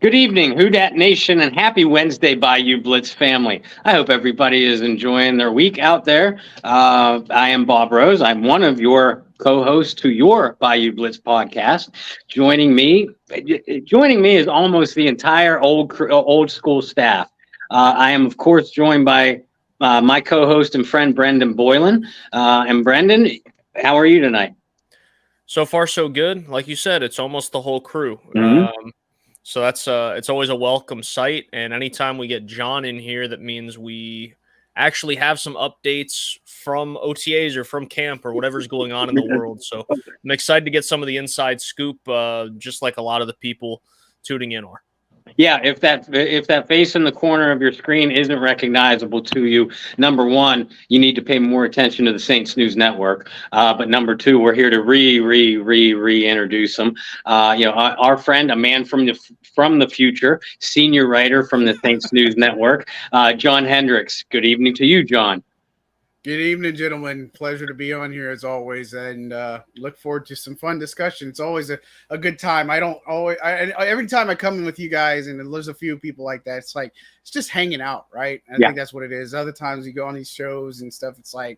Good evening, Who Dat Nation, and happy Wednesday, Bayou Blitz family. I hope everybody is enjoying their week out there. I am Bob Rose. I'm one of your co-hosts to your Bayou Blitz podcast. Joining me, joining me is almost the entire old school staff. I am, of course, joined by my co-host and friend Brendan Boylan. And Brendan, how are you tonight? So far, so good. Like you said, it's almost the whole crew. Mm-hmm. So that's it's always a welcome sight. And anytime we get John in here, that means we actually have some updates from OTAs or from camp or whatever's going on in the world. So I'm excited to get some of the inside scoop, just like a lot of the people tuning in are. Yeah, if that face in the corner of your screen isn't recognizable to you, number one, you need to pay more attention to the Saints News Network. But number two, we're here to reintroduce them. Our friend, a man from the future, senior writer from the Saints News Network, John Hendrix. Good evening to you, John. Good evening, gentlemen. Pleasure to be on here as always, and look forward to some fun discussion. It's always a good time. Every time I come in with you guys, and there's a few people like that, it's just hanging out, right? I think that's what it is. Other times you go on these shows and stuff, it's like,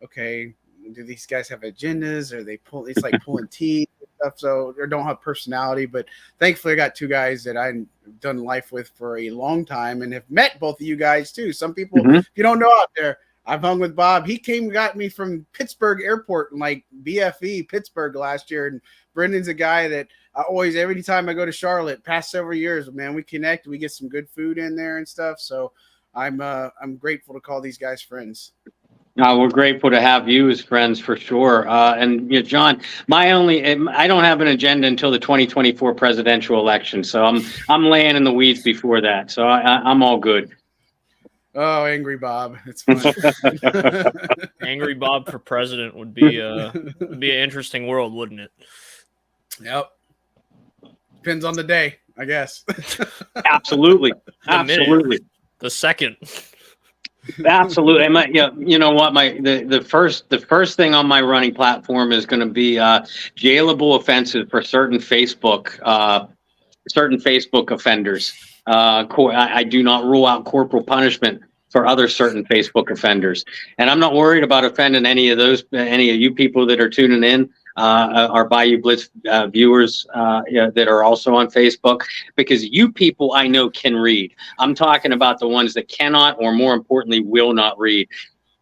okay, do these guys have agendas? Or it's like pulling teeth and stuff, so or don't have personality. But thankfully, I got two guys that I've done life with for a long time and have met both of you guys too. Some people, if you don't know out there, I've hung with Bob. He got me from Pittsburgh Airport in like BFE Pittsburgh last year. And Brendan's a guy that I always, every time I go to Charlotte, past several years, man, we connect. We get some good food in there and stuff. So I'm grateful to call these guys friends. We're grateful to have you as friends for sure. John, I don't have an agenda until the 2024 presidential election. So I'm laying in the weeds before that. So I'm all good. Oh, Angry Bob. It's fun. Angry Bob for president would be an interesting world, wouldn't it? Yep. Depends on the day, I guess. Absolutely. The second. Absolutely. You know what? The first thing on my running platform is going to be jailable offenses for certain Facebook offenders. I do not rule out corporal punishment for other certain Facebook offenders, and I'm not worried about offending any of you people that are tuning in, our Bayou Blitz viewers that are also on Facebook, because you people I know can read. I'm talking about the ones that cannot, or more importantly, will not read.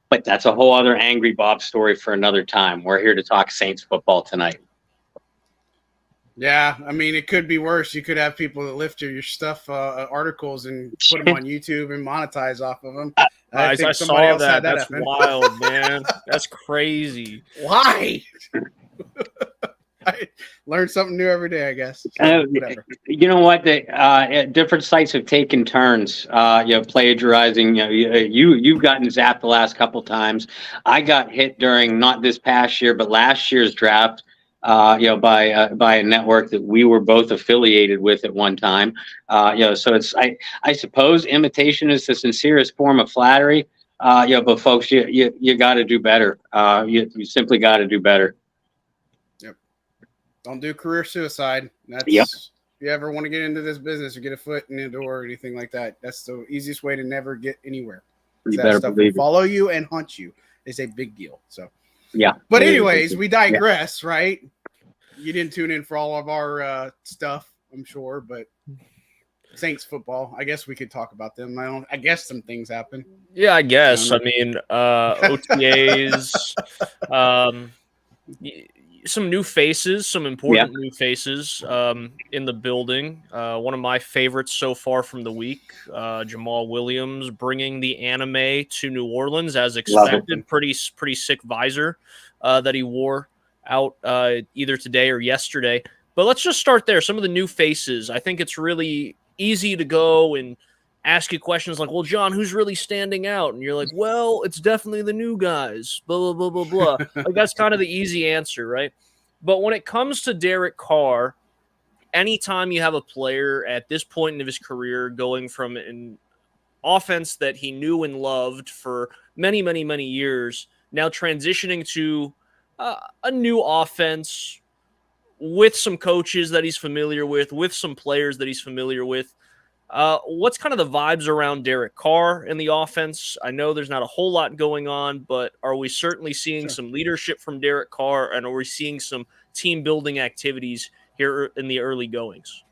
But that's a whole other Angry Bob story for another time. We're here to talk Saints football tonight. Yeah, I mean, it could be worse. You could have people that lift your stuff, articles, and put them on YouTube and monetize off of them. I saw that. That's wild, man. That's crazy. Why? I learn something new every day, I guess. You know what? Different sites have taken turns. Plagiarizing. You've gotten zapped the last couple times. I got hit during not this past year, but last year's draft. By a network that we were both affiliated with at one time. So it's I suppose imitation is the sincerest form of flattery. But folks, you got to do better. You simply got to do better. Yep. Don't do career suicide. If you ever want to get into this business or get a foot in the door or anything like that, that's the easiest way to never get anywhere. You better stuff believe will follow you and hunt you. It's a big deal. So. Yeah. But anyways, we digress, right? You didn't tune in for all of our stuff, I'm sure, but Saints football, I guess we could talk about them. I guess some things happen. Yeah, I guess. I mean, OTAs, some new faces, some important new faces in the building. One of my favorites so far from the week, Jamal Williams, bringing the anime to New Orleans as expected. Pretty sick visor that he wore out either today or yesterday. But let's just start there. Some of the new faces. I think it's really easy to go and ask you questions like, well, John, who's really standing out? And you're like, well, it's definitely the new guys, blah, blah, blah, blah, blah. Like, that's kind of the easy answer, right? But when it comes to Derek Carr, anytime you have a player at this point in his career going from an offense that he knew and loved for many, many, many years, now transitioning to a new offense with some coaches that he's familiar with some players that he's familiar with. What's kind of the vibes around Derek Carr in the offense? I know there's not a whole lot going on, but are we certainly seeing some leadership from Derek Carr, and are we seeing some team building activities here in the early goings?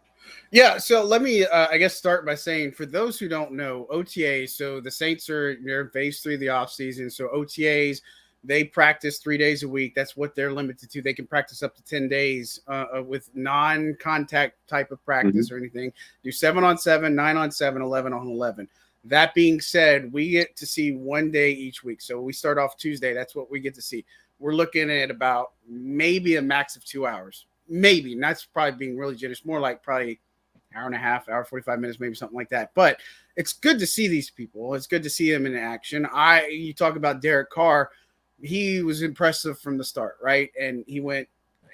Yeah, so let me, I guess, start by saying, for those who don't know, OTAs, so the Saints are in phase 3 of the offseason. So OTAs, they practice 3 days a week. That's what they're limited to. They can practice up to 10 days with non-contact type of practice or anything. Do 7-on-7, 9-on-7, 11-on-11. That being said, we get to see 1 day each week. So we start off Tuesday. That's what we get to see. We're looking at about maybe a max of 2 hours. Maybe. And that's probably being really generous. More like probably hour and a half, hour 45 minutes, maybe something like that. But it's good to see these people. It's good to see them in action. You talk about Derek Carr. He was impressive from the start, right? And he went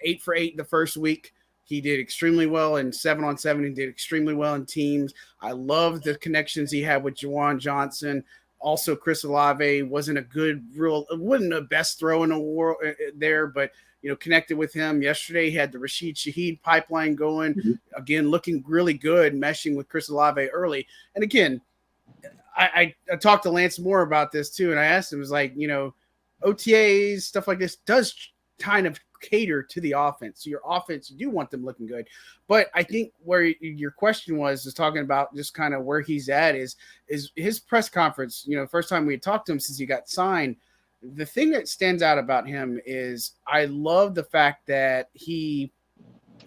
8 for 8 the first week. He did extremely well in 7-on-7. He did extremely well in teams. I love the connections he had with Juwan Johnson. Also, Chris Olave wasn't the best throw in the world there, but connected with him yesterday. He had the Rashid Shaheed pipeline going again, looking really good, meshing with Chris Olave early. And again, I talked to Lance Moore about this too. And I asked him, OTAs, stuff like this does kind of cater to the offense. So your offense, you do want them looking good. But I think where your question was talking about just kind of where he's at is his press conference, first time we had talked to him since he got signed. The thing that stands out about him is I love the fact that he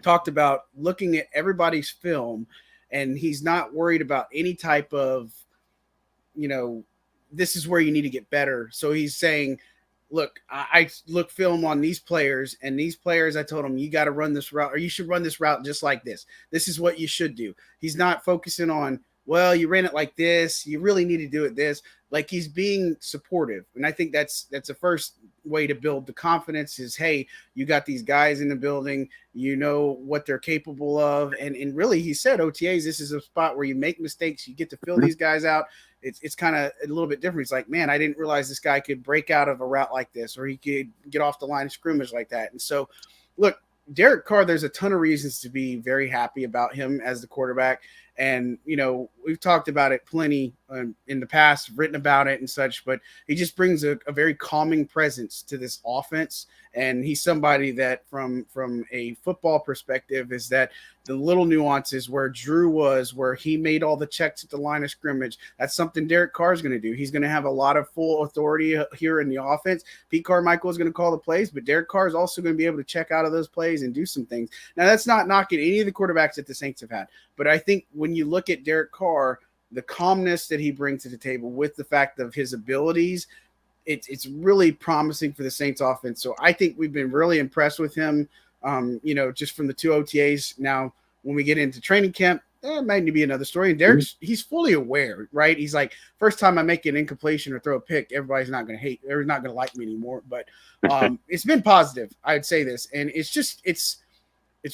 talked about looking at everybody's film, and he's not worried about any type of, this is where you need to get better. So he's saying, look, I look film on these players, and these players, I told him, you got to run this route, or you should run this route just like this. This is what you should do. He's not focusing on, well, you ran it like this, you really need to do it this. Like, he's being supportive. And I think that's the first way to build the confidence is, hey, you got these guys in the building, you know what they're capable of. And really, he said OTAs, this is a spot where you make mistakes, you get to fill these guys out. It's kind of a little bit different. It's like, man, I didn't realize this guy could break out of a route like this, or he could get off the line of scrimmage like that. And so, look, Derek Carr, there's a ton of reasons to be very happy about him as the quarterback. And, we've talked about it plenty in the past, written about it and such, but he just brings a very calming presence to this offense. And he's somebody that from a football perspective is that the little nuances where Drew was, where he made all the checks at the line of scrimmage, that's something Derek Carr is going to do. He's going to have a lot of full authority here in the offense. Pete Carmichael is going to call the plays, but Derek Carr is also going to be able to check out of those plays and do some things. Now, that's not knocking any of the quarterbacks that the Saints have had, but I think when you look at Derek Carr, the calmness that he brings to the table with the fact of his abilities, it's really promising for the Saints offense. So I think we've been really impressed with him, just from the 2 OTAs. Now, when we get into training camp, that might be another story. And Derek's, he's fully aware, right? He's like, first time I make an incompletion or throw a pick, everybody's not going to hate, they're not going to like me anymore. But it's been positive, I'd say this. And it's just, it's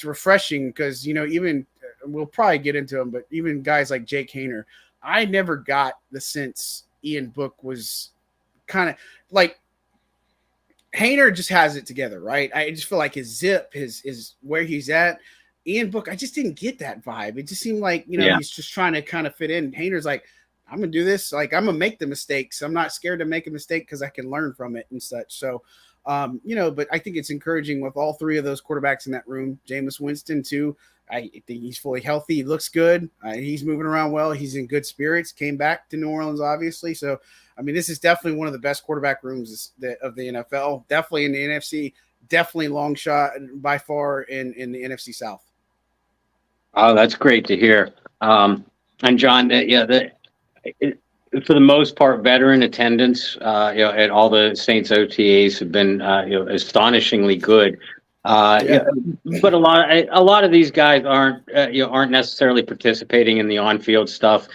refreshing because, even we'll probably get into them, but even guys like Jake Haener, I never got the sense Ian Book was kind of like, Haener just has it together, right? I just feel like his zip, his where he's at. Ian Book, I just didn't get that vibe. It just seemed like, he's just trying to kind of fit in. Haener's like, I'm going to do this. Like, I'm going to make the mistakes. I'm not scared to make a mistake because I can learn from it and such. So, but I think it's encouraging with all 3 of those quarterbacks in that room. Jameis Winston, too. I think he's fully healthy. He looks good. He's moving around well. He's in good spirits. Came back to New Orleans, obviously. So, this is definitely one of the best quarterback rooms of the NFL. Definitely in the NFC. Definitely long shot by far in the NFC South. Oh, that's great to hear. And John, for the most part, veteran attendance, at all the Saints OTAs have been, astonishingly good. But a lot of these guys aren't necessarily participating in the on-field stuff.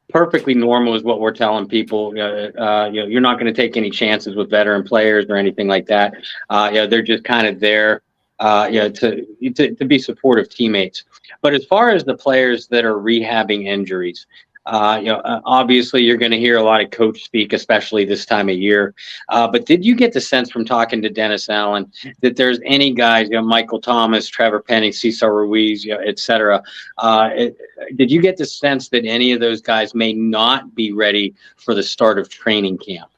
Perfectly normal is what we're telling people. You're not going to take any chances with veteran players or anything like that. They're just kind of there, to be supportive teammates. But as far as the players that are rehabbing injuries, Obviously you're going to hear a lot of coach speak, especially this time of year. But did you get the sense from talking to Dennis Allen that there's any guys, Michael Thomas, Trevor Penning, Cesar Ruiz, et cetera? Did you get the sense that any of those guys may not be ready for the start of training camp?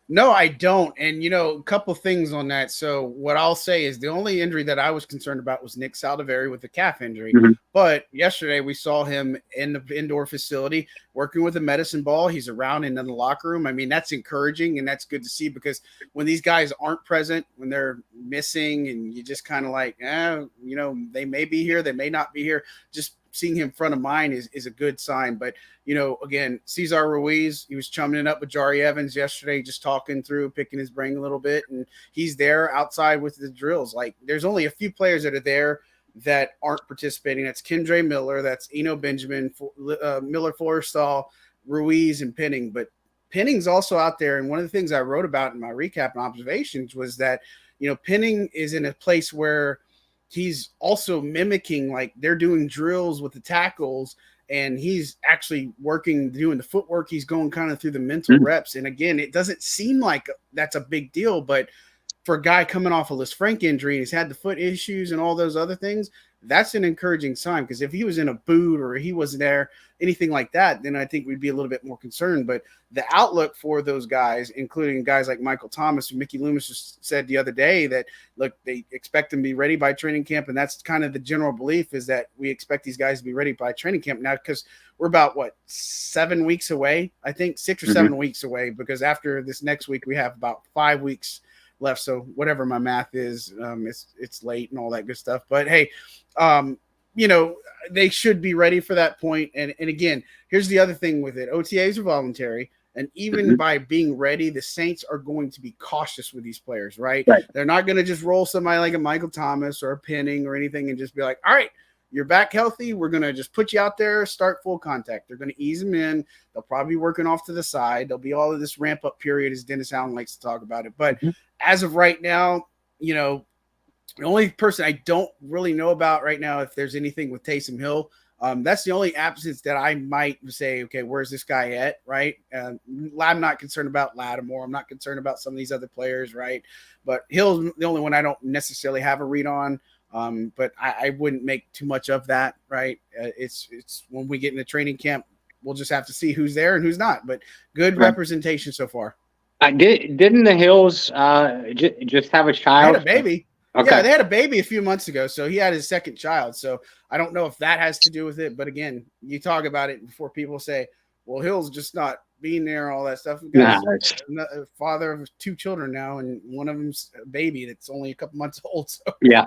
No, I don't. And, a couple things on that. So what I'll say is the only injury that I was concerned about was Nick Saldivari with the calf injury. Mm-hmm. But yesterday we saw him in the indoor facility working with a medicine ball. He's around and in the locker room. I mean, that's encouraging and that's good to see, because when these guys aren't present, when they're missing, and you just kind of like, they may be here, they may not be here, just seeing him front of mind is a good sign. But, again, Cesar Ruiz, he was chumming it up with Jari Evans yesterday, just talking through, picking his brain a little bit. And he's there outside with the drills. Like, there's only a few players that are there that aren't participating. That's Kendra Miller, that's Eno Benjamin, Miller Forrestal, Ruiz, and Penning. But Penning's also out there. And one of the things I wrote about in my recap and observations was that, Penning is in a place where he's also mimicking, like, they're doing drills with the tackles, and he's actually doing the footwork. He's going kind of through the mental reps. And again, it doesn't seem like that's a big deal, but for a guy coming off a Liz Frank injury, and he's had the foot issues and all those other things, that's an encouraging sign. Because if he was in a boot or he wasn't there, anything like that, then I think we'd be a little bit more concerned. But the outlook for those guys, including guys like Michael Thomas, who Mickey Loomis just said the other day that, look, they expect them to be ready by training camp. And that's kind of the general belief, is that we expect these guys to be ready by training camp now, because we're about 7 weeks away, I think 6 or 7 weeks away, because after this next week, we have about 5 weeks left. So whatever my math is, it's late and all that good stuff. But hey, they should be ready for that point. And again, here's the other thing with it. OTAs are voluntary. And even by being ready, the Saints are going to be cautious with these players, right? They're not going to just roll somebody like a Michael Thomas or a Penning or anything and just be like, all right, you're back healthy. We're going to just put you out there, start full contact. They're going to ease them in. They'll probably be working off to the side. There'll be all of this ramp up period, as Dennis Allen likes to talk about it. But as of right now, the only person I don't really know about right now, if there's anything with Taysom Hill, that's the only absence that I might say, okay, where's this guy at, right? I'm not concerned about Lattimore. I'm not concerned about some of these other players, right? But Hill's the only one I don't necessarily have a read on. But I wouldn't make too much of that, right? It's when we get into training camp, we'll just have to see who's there and who's not. But good representation so far. Didn't the Hills just have a child? They had a baby. Okay. Yeah, they had a baby a few months ago, so he had his second child. So I don't know if that has to do with it. But again, you talk about it before people say, well, Hill's just not being there, all that stuff. A father of 2 children now, and one of them's a baby that's only a couple months old. So. Yeah.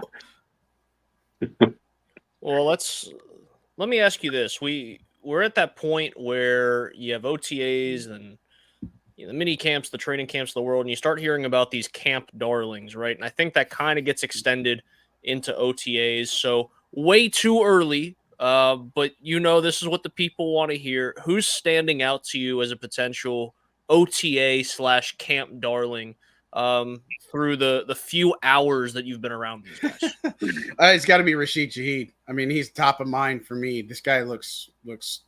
Well, let me ask you this. We're at that point where you have OTAs and the mini camps, the training camps of the world, and you start hearing about these camp darlings, right? And I think that kind of gets extended into OTAs. So way too early, but this is what the people want to hear. Who's standing out to you as a potential OTA/camp darling through the few hours that you've been around these guys? It's got to be Rashid Shaheed. I mean, he's top of mind for me. This guy looks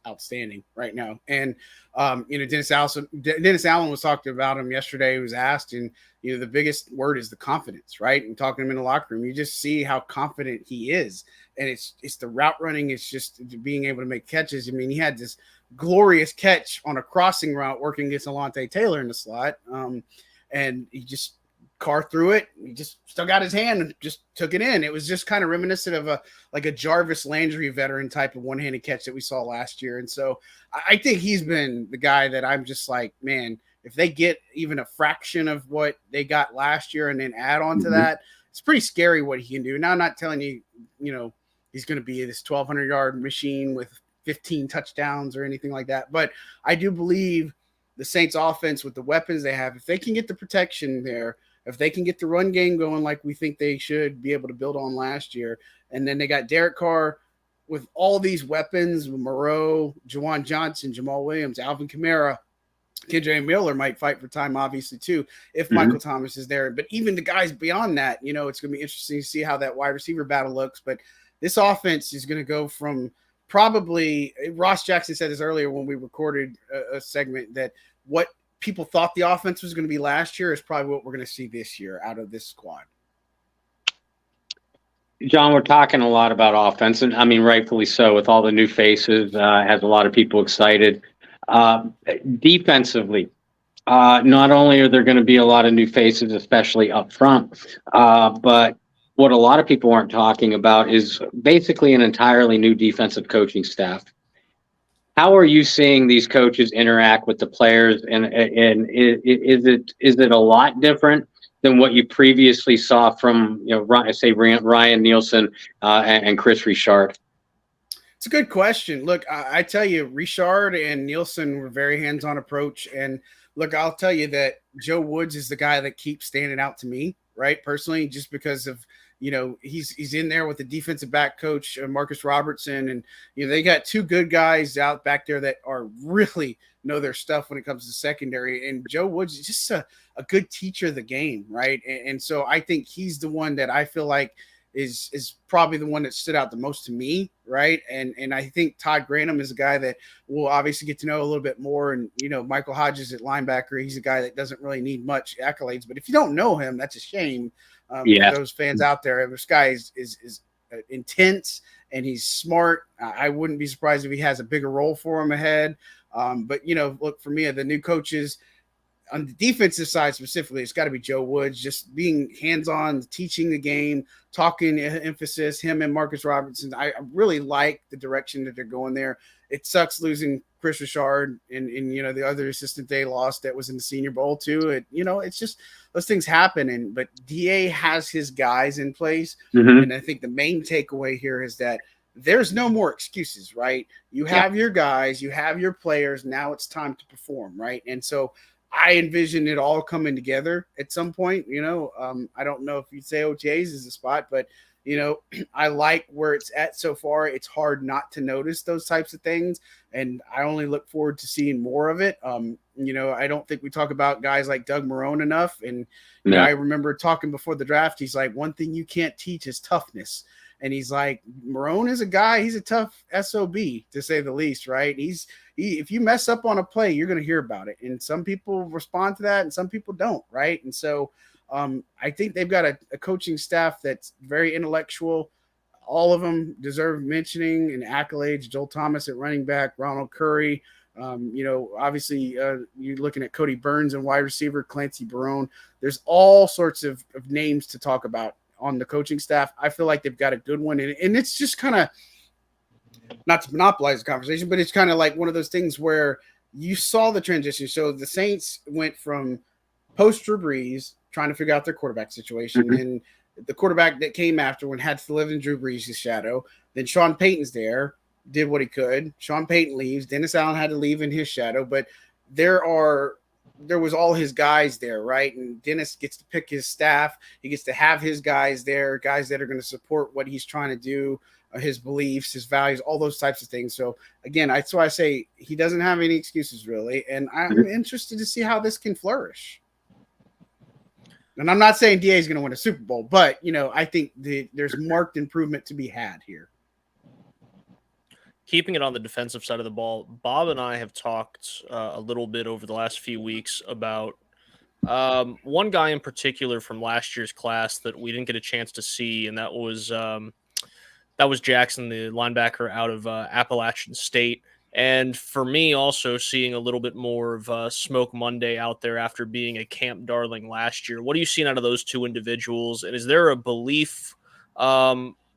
outstanding right now. And Dennis Allen was talking about him yesterday. He was asked, and the biggest word is the confidence, right? And talking to him in the locker room, you just see how confident he is. And it's the route running. It's just being able to make catches. I mean, he had this glorious catch on a crossing route working against Alontae Taylor in the slot. And he just carved through it. He just still got his hand and just took it in. It was just kind of reminiscent of a Jarvis Landry veteran type of one-handed catch that we saw last year. And so I think he's been the guy that I'm just like, man, if they get even a fraction of what they got last year and then add on to that, it's pretty scary what he can do. Now, I'm not telling you, he's going to be this 1,200-yard machine with 15 touchdowns or anything like that. But I do believe the Saints offense, with the weapons they have, if they can get the protection there, if they can get the run game going like we think they should be able to build on last year, and then they got Derek Carr with all these weapons, Moreau, Juwan Johnson, Jamal Williams, Alvin Kamara, Kendra Miller might fight for time, obviously, too, if Michael Thomas is there. But even the guys beyond that, it's going to be interesting to see how that wide receiver battle looks. But this offense is going to go from probably Ross Jackson said this earlier when we recorded a segment that what people thought the offense was going to be last year is probably what we're going to see this year out of this squad. John, we're talking a lot about offense, and I mean, rightfully so, with all the new faces, has a lot of people excited. Defensively, not only are there going to be a lot of new faces, especially up front, but what a lot of people aren't talking about is basically an entirely new defensive coaching staff. How are you seeing these coaches interact with the players, and is it a lot different than what you previously saw from, Ryan Nielsen and Chris Richard? It's a good question. Look, I tell you, Richard and Nielsen were very hands-on approach, and look, I'll tell you that Joe Woods is the guy that keeps standing out to me, right? Personally, just because of, he's in there with the defensive back coach, Marcus Robertson. And, they got two good guys out back there that are really know their stuff when it comes to secondary. And Joe Woods is just a good teacher of the game, right? And so I think he's the one that I feel like is probably the one that stood out the most to me, right? And I think Todd Grantham is a guy that we'll obviously get to know a little bit more. And, Michael Hodges at linebacker, he's a guy that doesn't really need much accolades. But if you don't know him, that's a shame. For those fans out there. This guy is intense and he's smart. I wouldn't be surprised if he has a bigger role for him ahead. But look, for me, the new coaches on the defensive side specifically, it's got to be Joe Woods, just being hands-on, teaching the game, talking emphasis, him and Marcus Robertson. I really like the direction that they're going there. It sucks losing Chris Richard and the other assistant they lost that was in the Senior Bowl too. It's just those things happen. But DA has his guys in place. Mm-hmm. And I think the main takeaway here is that there's no more excuses, right? You have your guys, you have your players. Now it's time to perform, right? And so I envision it all coming together at some point. I don't know if you'd say OTAs is the spot, but I like where it's at so far. It's hard not to notice those types of things, and I only look forward to seeing more of it. I don't think we talk about guys like Doug Marrone enough, and I remember talking before the draft. He's like, one thing you can't teach is toughness. And he's like, Marrone is a guy, he's a tough SOB to say the least, right? If you mess up on a play, you're going to hear about it. And some people respond to that and some people don't, right? And so I think they've got a coaching staff that's very intellectual. All of them deserve mentioning and accolades. Joel Thomas at running back, Ronald Curry. Obviously you're looking at Cody Burns and wide receiver, Clancy Barone. There's all sorts of names to talk about on the coaching staff. I feel like they've got a good one. And it's just kind of, not to monopolize the conversation, but it's kind of like one of those things where you saw the transition. So the Saints went from post Drew Brees trying to figure out their quarterback situation. Mm-hmm. And the quarterback that came after one had to live in Drew Brees' shadow. Then Sean Payton's there, did what he could. Sean Payton leaves. Dennis Allen had to leave in his shadow. But there was all his guys there, right? And Dennis gets to pick his staff. He gets to have his guys there, guys that are going to support what he's trying to do, his beliefs, his values, all those types of things. So again, that's why I say he doesn't have any excuses really. And I'm interested to see how this can flourish. And I'm not saying DA is going to win a Super Bowl, but I think there's marked improvement to be had here. Keeping it on the defensive side of the ball, Bob and I have talked a little bit over the last few weeks about one guy in particular from last year's class that we didn't get a chance to see, and that was Jackson, the linebacker out of Appalachian State. And for me, also seeing a little bit more of Smoke Monday out there after being a camp darling last year. What are you seeing out of those two individuals? And is there a belief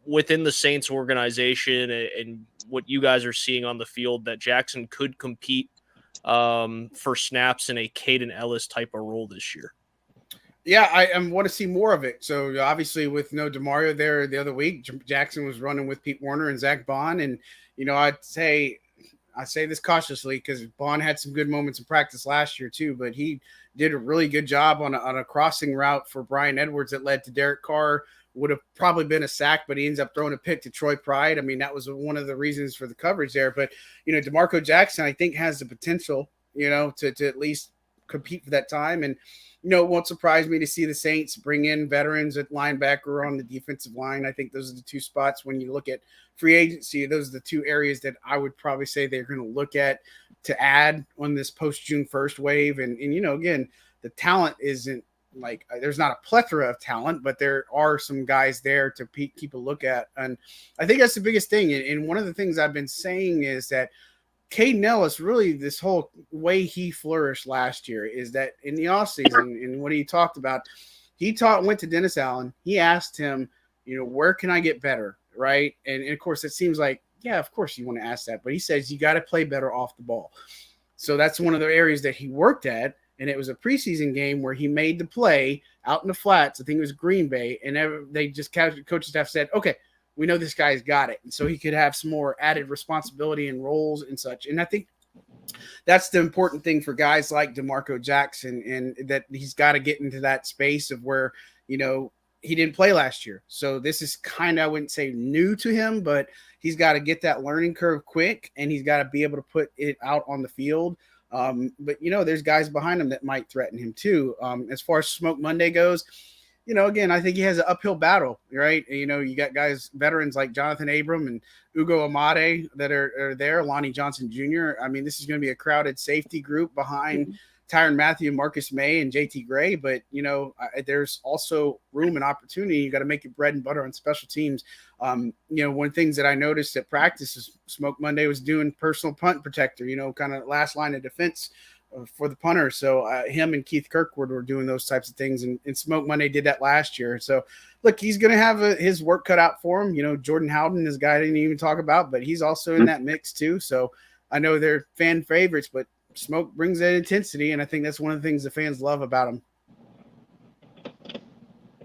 within the Saints organization and what you guys are seeing on the field that Jackson could compete for snaps in a Caden Ellis type of role this year? Yeah, I want to see more of it. So obviously with no DeMario there the other week, Jackson was running with Pete Warner and Zach Bond. And, I say this cautiously because Bond had some good moments in practice last year too, but he did a really good job on a crossing route for Brian Edwards that led to Derek Carr. Would have probably been a sack, but he ends up throwing a pick to Troy Pride. I mean, that was one of the reasons for the coverage there. But, DeMarco Jackson, I think, has the potential, to at least compete for that time. And, it won't surprise me to see the Saints bring in veterans at linebacker or on the defensive line. I think those are the two spots when you look at free agency. Those are the two areas that I would probably say they're going to look at to add on this post June 1st wave. And again, the talent isn't like there's not a plethora of talent, but there are some guys there to keep a look at. And I think that's the biggest thing. And one of the things I've been saying is that Caden Ellis, really this whole way he flourished last year is that in the offseason and what he talked about, went to Dennis Allen. He asked him, where can I get better? Right. And of course, it seems like, yeah, of course you want to ask that. But he says you got to play better off the ball. So that's one of the areas that he worked at. And it was a preseason game where he made the play out in the flats. I think it was Green Bay. And they just coaching staff said, okay, we know this guy's got it. And so he could have some more added responsibility and roles and such. And I think that's the important thing for guys like DeMarco Jackson, and that he's got to get into that space of where, he didn't play last year. So this is kind of, I wouldn't say new to him, but he's got to get that learning curve quick, and he's got to be able to put it out on the field. But, there's guys behind him that might threaten him too. As far as Smoke Monday goes, again, I think he has an uphill battle, right? You got guys, veterans like Jonathan Abram and Ugo Amade that are there, Lonnie Johnson Jr. I mean, this is going to be a crowded safety group behind Tyrann Mathieu, Marcus May, and JT Gray. But, there's also room and opportunity. You got to make your bread and butter on special teams. One of the things that I noticed at practice is Smoke Monday was doing personal punt protector, kind of last line of defense for the punter. So him and Keith Kirkwood were doing those types of things, and Smoke Monday did that last year. So look, he's going to have his work cut out for him. Jordan Howden is a guy I didn't even talk about, but he's also in that mix too. So I know they're fan favorites, but Smoke brings that intensity, and I think that's one of the things the fans love about him.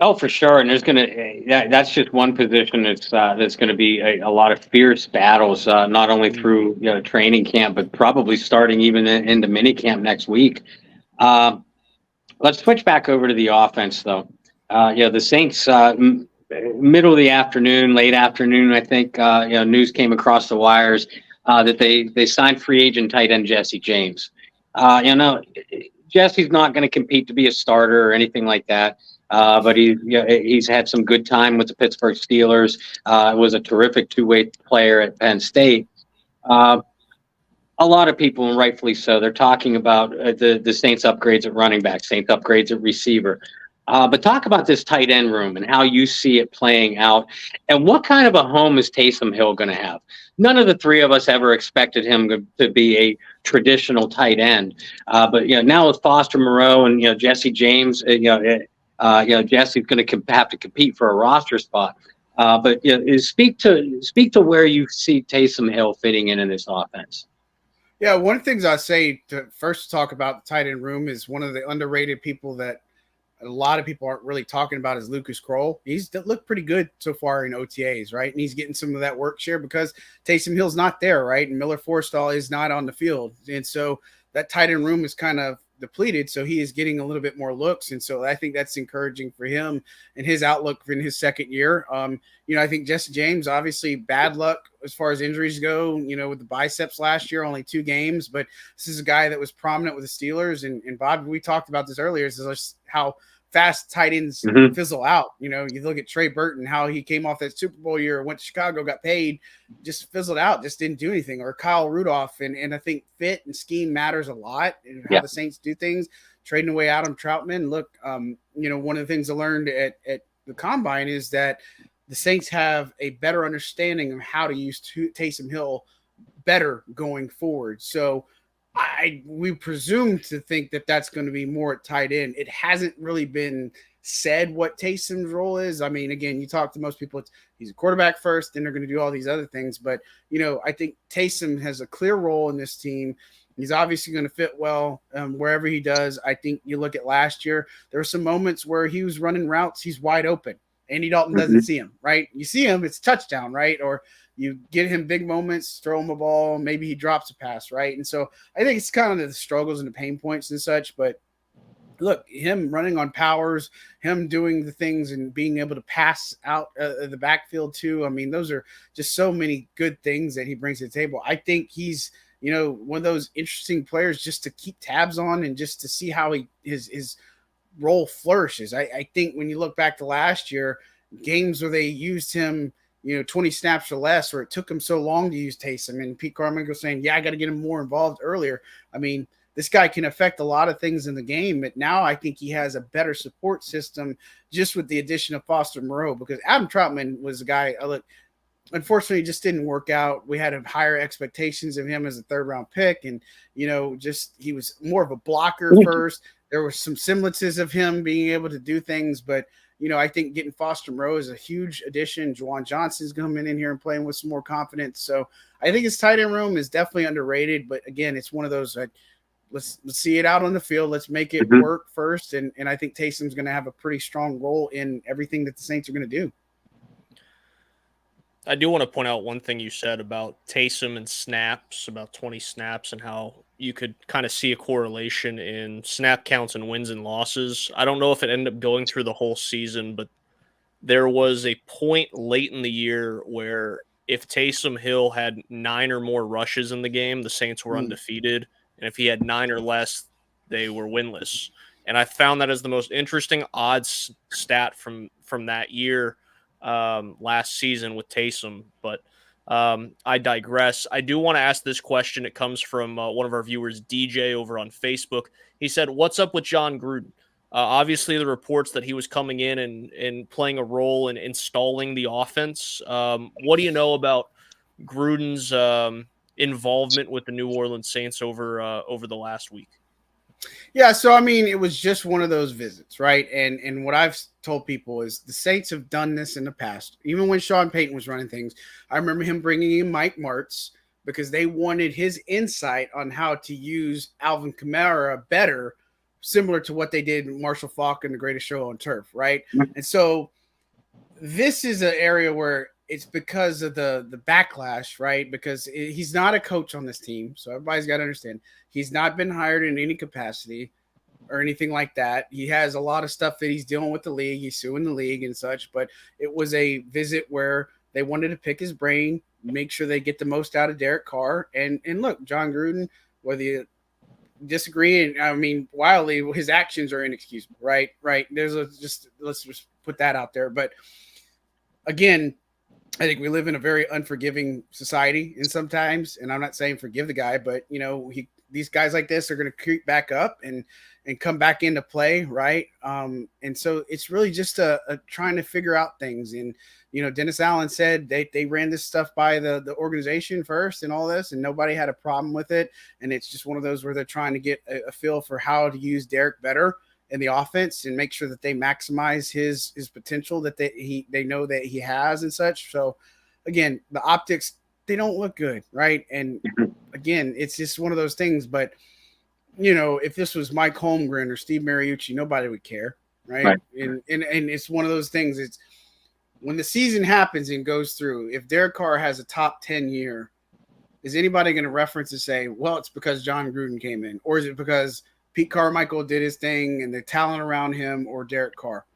Oh, for sure. And there's that's just one position that's going to be a lot of fierce battles, not only through training camp, but probably starting even into mini camp next week. Let's switch back over to the offense, though. The Saints, middle of the afternoon, late afternoon, I think, news came across the wires that they signed free agent tight end Jesse James. Jesse's not going to compete to be a starter or anything like that. But he's had some good time with the Pittsburgh Steelers. Was a terrific two-way player at Penn State. A lot of people, and rightfully so, they're talking about the Saints upgrades at running back, Saints upgrades at receiver. But talk about this tight end room and how you see it playing out, and what kind of a home is Taysom Hill going to have? None of the three of us ever expected him to be a traditional tight end. But now with Foster Moreau and Jesse James, Jesse's going to have to compete for a roster spot. But speak to where you see Taysom Hill fitting in this offense. Yeah, one of the things I say to first talk about the tight end room is one of the underrated people that a lot of people aren't really talking about is Lucas Kroll. He's looked pretty good so far in OTAs, right? And he's getting some of that work share because Taysom Hill's not there, right? And Miller Forrestall is not on the field. And so that tight end room is kind of depleted, so he is getting a little bit more looks, and so I think that's encouraging for him and his outlook in his second year. I think Jesse James, obviously bad luck as far as injuries go, with the biceps last year, only 2 games, but this is a guy that was prominent with the Steelers, and Bob, we talked about this earlier, is just how fast tight ends fizzle out. You look at Trey Burton, how he came off that Super Bowl year, went to Chicago, got paid, just fizzled out, just didn't do anything. Or Kyle Rudolph, and I think fit and scheme matters a lot, and how the Saints do things. Trading away Adam Troutman. Look, one of the things I learned at the Combine is that the Saints have a better understanding of how to use Taysom Hill better going forward. So we presume to think that that's going to be more at tight end. It hasn't really been said what Taysom's role is. I mean, again, you talk to most people, he's a quarterback first, then they're going to do all these other things. But, I think Taysom has a clear role in this team. He's obviously going to fit well wherever he does. I think you look at last year, there were some moments where he was running routes, he's wide open. Andy Dalton doesn't see him, right? You see him, it's touchdown, right? Or you get him big moments, throw him a ball, maybe he drops a pass, right? And so I think it's kind of the struggles and the pain points and such. But look, him running on powers, him doing the things and being able to pass out the backfield too. I mean, those are just so many good things that he brings to the table. I think he's one of those interesting players just to keep tabs on and just to see how his role flourishes. I think when you look back to last year, games where they used him, 20 snaps or less, or it took him so long to use Taysom, and Pete Carmichael saying, yeah, I got to get him more involved earlier. I mean, this guy can affect a lot of things in the game, but now I think he has a better support system just with the addition of Foster Moreau, because Adam Troutman was a guy, unfortunately, just didn't work out. We had higher expectations of him as a third-round pick, and, just he was more of a blocker first. There were some semblances of him being able to do things, but I think getting Foster Moreau is a huge addition. Juwan Johnson's coming in here and playing with some more confidence. So I think his tight end room is definitely underrated. But again, it's one of those let's see it out on the field. Let's make it work first. And I think Taysom's going to have a pretty strong role in everything that the Saints are going to do. I do want to point out one thing you said about Taysom and snaps, about 20 snaps, and how you could kind of see a correlation in snap counts and wins and losses. I don't know if it ended up going through the whole season, but there was a point late in the year where if Taysom Hill had 9 or more rushes in the game, the Saints were undefeated. And if he had 9 or less, they were winless. And I found that as the most interesting odds stat from that year last season with Taysom. But I digress. I do want to ask this question. It comes from one of our viewers, DJ, over on Facebook. He said, what's up with John Gruden? Obviously, the reports that he was coming in and playing a role in installing the offense. What do you know about Gruden's involvement with the New Orleans Saints over the last week? Yeah, so I mean, it was just one of those visits, right? And what I've told people is the Saints have done this in the past. Even when Sean Payton was running things, I remember him bringing in Mike Martz because they wanted his insight on how to use Alvin Kamara better, similar to what they did with Marshall Faulk and The Greatest Show on Turf, right? And so this is an area where it's because of the backlash, right? Because he's not a coach on this team. So everybody's got to understand he's not been hired in any capacity or anything like that. He has a lot of stuff that he's dealing with the league. He's suing the league and such, but it was a visit where they wanted to pick his brain, make sure they get the most out of Derek Carr. And look, John Gruden, whether you disagree, and I mean, wildly, his actions are inexcusable, right? Let's just put that out there. But again, I think we live in a very unforgiving society, and sometimes, and I'm not saying forgive the guy, but these guys like this are going to creep back up and come back into play, right? And so it's really just a trying to figure out things. And Dennis Allen said they ran this stuff by the organization first and all this, and nobody had a problem with it. And it's just one of those where they're trying to get a feel for how to use Derek better in the offense and make sure that they maximize his potential that they know that he has and such. So again, the optics, they don't look good, right? And again, it's just one of those things. But if this was Mike Holmgren or Steve Mariucci, nobody would care, right? And it's one of those things. It's when the season happens and goes through, if Derek Carr has a top 10 year, is anybody going to reference and say, well, it's because John Gruden came in, or is it because Pete Carmichael did his thing and the talent around him, or Derek Carr?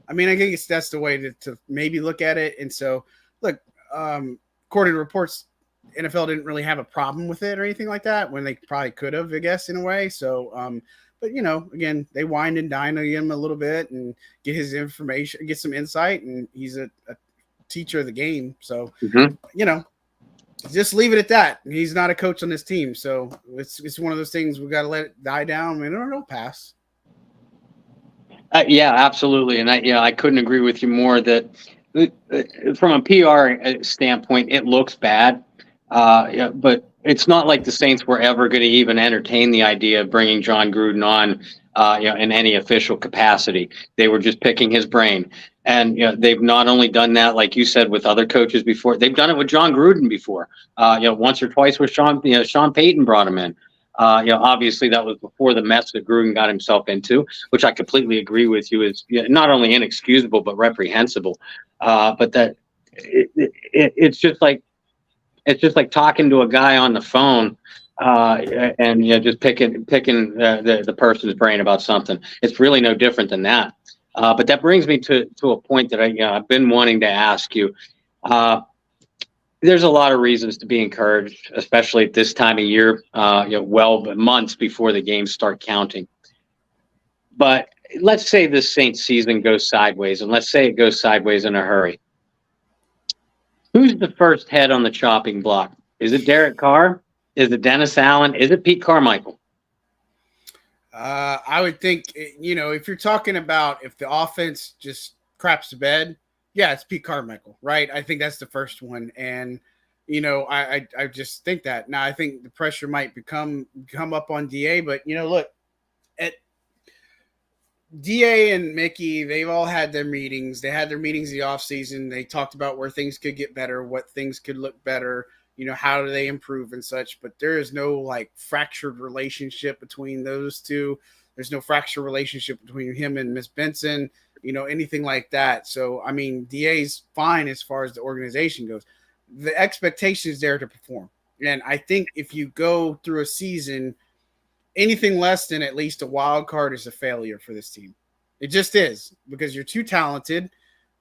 I mean, I guess that's the way to maybe look at it. And so, look, according to reports, NFL didn't really have a problem with it or anything like that, when they probably could have, I guess, in a way. So, but again, they wine and dine him a little bit and get his information, get some insight, and he's a teacher of the game. So, just leave it at that. He's not a coach on this team, so it's one of those things we got to let it die down. And it'll pass. Yeah, absolutely, and I couldn't agree with you more. That from a PR standpoint, it looks bad, but it's not like the Saints were ever going to even entertain the idea of bringing John Gruden on, in any official capacity. They were just picking his brain. And they've not only done that, like you said, with other coaches before. They've done it with John Gruden before. Once or twice with Sean Payton brought him in. Obviously that was before the mess that Gruden got himself into, which I completely agree with you is not only inexcusable but reprehensible. But that it's just like talking to a guy on the phone. And just picking the person's brain about something. It's really no different than that. But that brings me to a point that I've been wanting to ask you. There's a lot of reasons to be encouraged, especially at this time of year, well months before the games start counting. But let's say this Saints season goes sideways, and let's say it goes sideways in a hurry. Who's the first head on the chopping block? Is it Derek Carr? Is it Dennis Allen? Is it Pete Carmichael? I would think, if you're talking about if the offense just craps the bed, yeah, it's Pete Carmichael, right? I think that's the first one. And, I just think that. Now, I think the pressure might come up on DA, but, look, at DA and Mickey, they've all had their meetings. They had their meetings in the offseason. They talked about where things could get better, what things could look better, how do they improve and such. But there is no fractured relationship between those two. There's no fractured relationship between him and Miss Benson, anything like that. So, I mean, DA's fine as far as the organization goes. The expectation is there to perform. And I think if you go through a season – anything less than at least a wild card is a failure for this team. It just is, because you're too talented.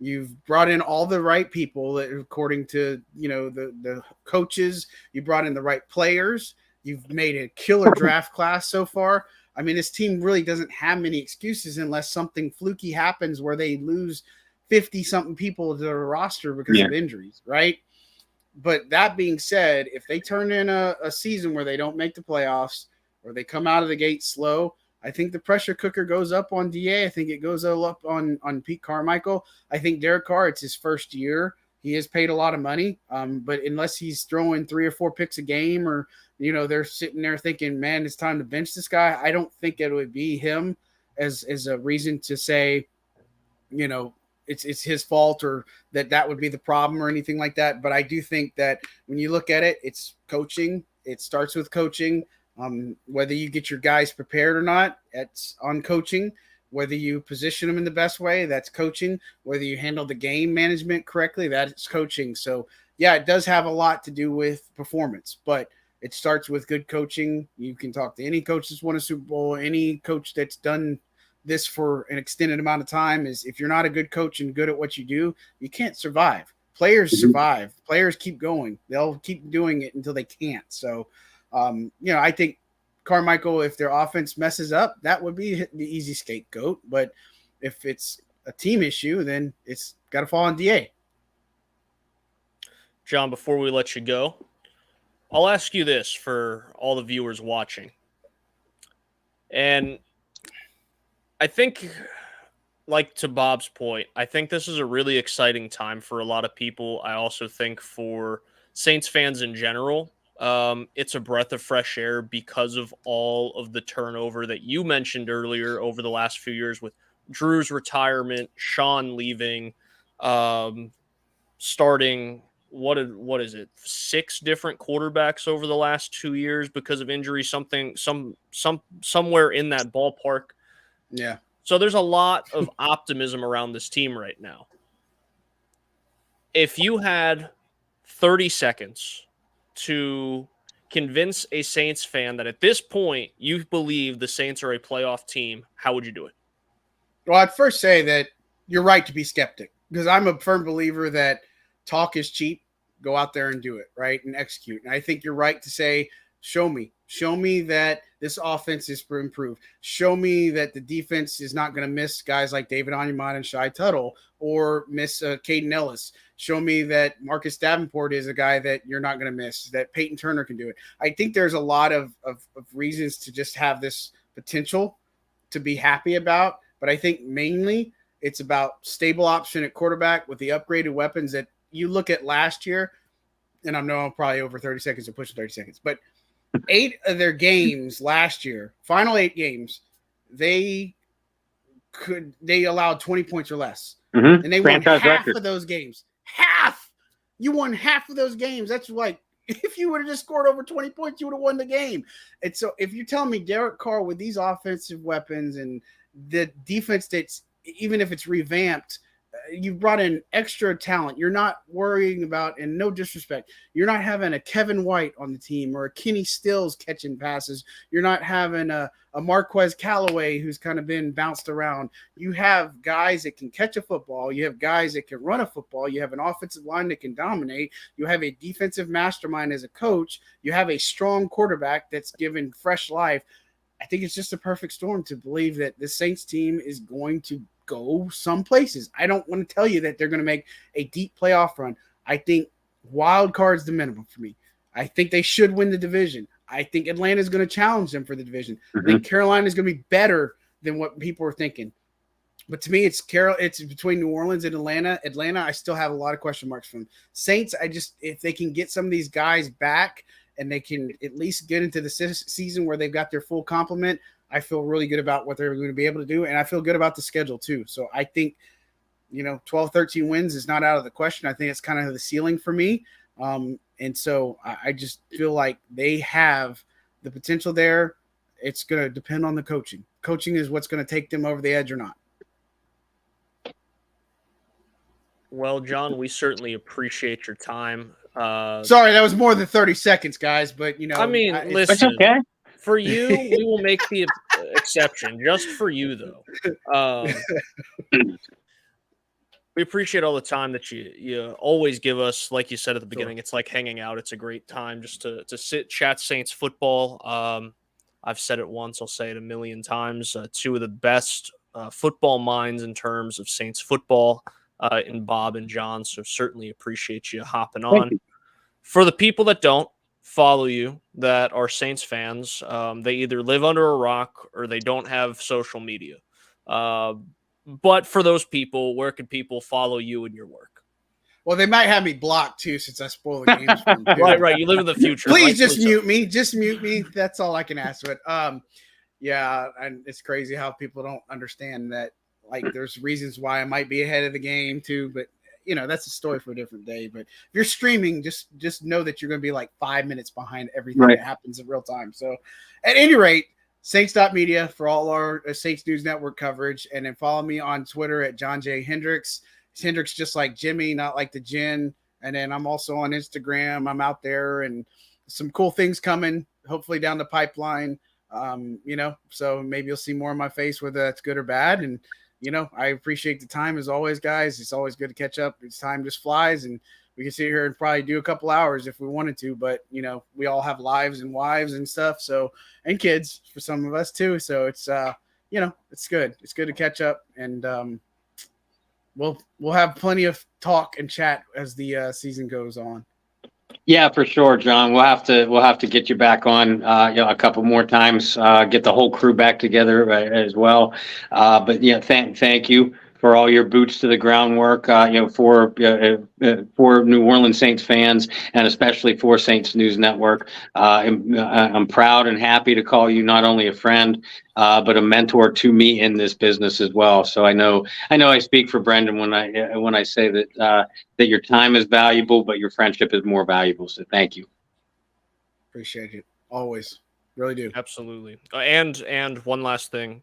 You've brought in all the right people according to, the coaches. You brought in the right players. You've made a killer draft class so far. I mean, this team really doesn't have many excuses unless something fluky happens where they lose 50-something people to their roster because of injuries, right? But that being said, if they turn in a season where they don't make the playoffs, or they come out of the gate slow, I think the pressure cooker goes up on DA. I think it goes up on Pete Carmichael. I think Derek Carr, it's his first year. He has paid a lot of money, but unless he's throwing 3 or 4 picks a game, or they're sitting there thinking, man, it's time to bench this guy, I don't think it would be him as a reason to say, it's his fault, or that would be the problem or anything like that. But I do think that when you look at it, it's coaching. It starts with coaching. Whether you get your guys prepared or not, that's on coaching. Whether you position them in the best way, that's coaching. Whether you handle the game management correctly, that's coaching. So, yeah, it does have a lot to do with performance, but it starts with good coaching. You can talk to any coach that's won a Super Bowl, any coach that's done this for an extended amount of time. Is if you're not a good coach and good at what you do, you can't survive. Players survive. Players keep going. They'll keep doing it until they can't. So, I think Carmichael, if their offense messes up, that would be the easy scapegoat. But if it's a team issue, then it's got to fall on DA. John, before we let you go, I'll ask you this for all the viewers watching. And I think, like to Bob's point, I think this is a really exciting time for a lot of people. I also think for Saints fans in general, it's a breath of fresh air because of all of the turnover that you mentioned earlier over the last few years, with Drew's retirement, Sean leaving, starting what is it, 6 different quarterbacks over the last 2 years because of injury, somewhere in that ballpark. Yeah. So there's a lot of optimism around this team right now. If you had 30 seconds to convince a Saints fan that at this point you believe the Saints are a playoff team, how would you do it? Well, I'd first say that you're right to be skeptic, because I'm a firm believer that talk is cheap. Go out there and do it, right, and execute. And I think you're right to say, show me that this offense is improved. Show me that the defense is not going to miss guys like David Onyemata and Shai Tuttle, or miss Caden Ellis. Show me that Marcus Davenport is a guy that you're not going to miss, that Peyton Turner can do it. I think there's a lot of reasons to just have this potential to be happy about. But I think mainly it's about stable option at quarterback with the upgraded weapons that you look at last year. And I know I'm probably over 30 seconds or pushing 30 seconds, but 8 of their games last year, final 8 games, they allowed 20 points or less. Mm-hmm. And they won half of those games. Half! You won half of those games. That's like, if you would have just scored over 20 points, you would have won the game. And so if you're telling me Derek Carr with these offensive weapons and the defense that's, even if it's revamped, You've brought in extra talent. You're not worrying about, and no disrespect, you're not having a Kevin White on the team or a Kenny Stills catching passes. You're not having a Marquez Callaway who's kind of been bounced around. You have guys that can catch a football. You have guys that can run a football. You have an offensive line that can dominate. You have a defensive mastermind as a coach. You have a strong quarterback that's given fresh life. I think it's just a perfect storm to believe that the Saints team is going to go some places. I don't want to tell you that they're going to make a deep playoff run. I think wild card's the minimum for me. I think they should win the division. I think Atlanta is going to challenge them for the division. Mm-hmm. I think Carolina is going to be better than what people are thinking. But to me, it's between New Orleans and Atlanta. Atlanta, I still have a lot of question marks from. Saints, if they can get some of these guys back and they can at least get into the season where they've got their full complement, I feel really good about what they're going to be able to do, and I feel good about the schedule too. So I think, 12, 13 wins is not out of the question. I think it's kind of the ceiling for me. And so I just feel like they have the potential there. It's going to depend on the coaching. Coaching is what's going to take them over the edge or not. Well, John, we certainly appreciate your time. Sorry, that was more than 30 seconds, guys, but listen. It's okay. For you, we will make the exception. Just for you, though. We appreciate all the time that you always give us. Like you said at the beginning, It's like hanging out. It's a great time just to sit, chat Saints football. I've said it once. I'll say it a million times. Two of the best football minds in terms of Saints football in Bob and John. So certainly appreciate you hopping on. For the people that don't follow you, that are Saints fans, they either live under a rock or they don't have social media. But for those people, where can people follow you and your work? Well, they might have me blocked too, since I spoil the games for them. Right. You live in the future. Please just mute me. Just mute me. That's all I can ask. But yeah, and it's crazy how people don't understand that. Like, there's reasons why I might be ahead of the game too, but that's a story for a different day. But if you're streaming, just know that you're going to be like 5 minutes behind everything that happens in real time. So at any rate, Saints.media for all our Saints News Network coverage. And then follow me on Twitter at John J. Hendrix. It's Hendrix just like Jimmy, not like the gin. And then I'm also on Instagram. I'm out there and some cool things coming, hopefully down the pipeline. So maybe you'll see more of my face, whether that's good or bad. And, I appreciate the time as always, guys. It's always good to catch up. It's time just flies, and we can sit here and probably do a couple hours if we wanted to, but we all have lives and wives and stuff. So, and kids for some of us too. So it's, it's good. It's good to catch up, and we'll have plenty of talk and chat as the season goes on. Yeah, for sure, John. We'll have to get you back on, a couple more times. Get the whole crew back together as well. But yeah, thank you for all your boots to the ground work. For New Orleans Saints fans, and especially for Saints News Network. I'm proud and happy to call you not only a friend, but a mentor to me in this business as well. So I know I speak for Brendan when I say that your time is valuable, but your friendship is more valuable. So thank you. Appreciate it. Always. Really do. Absolutely. And one last thing.